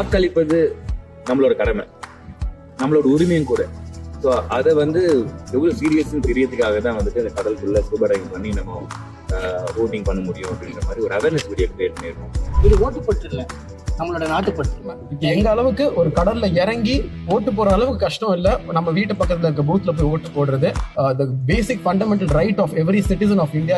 வாக்களிப்பது நம்மளோட கடமை, நம்மளோட உரிமையும் கூட. ஸோ அதை வந்து எவ்வளோ சீரியஸ்ன்னு தெரியறதுக்காக தான் வந்துட்டு அந்த கடலுக்குள்ள ஸ்கூபா டைவிங் பண்ணி நம்ம ஓட்டிங் பண்ண முடியும் அப்படின்ற மாதிரி ஒரு அவேர்னஸ் வீடியோ கிரியேட் பண்ணியிருக்கோம். இது ஓட்டுப்பட்டு இல்லை, நம்மளோட நாட்டுப்பட்டு. எங்க அளவுக்கு ஒரு கடல்ல இறங்கி ஓட்டு போற அளவுக்கு கஷ்டம் இல்ல. நம்ம வீட்டு பக்கத்துல இருக்க பூத்ல போய் ஓட்டு போடுறது basic fundamental right of every citizen of India.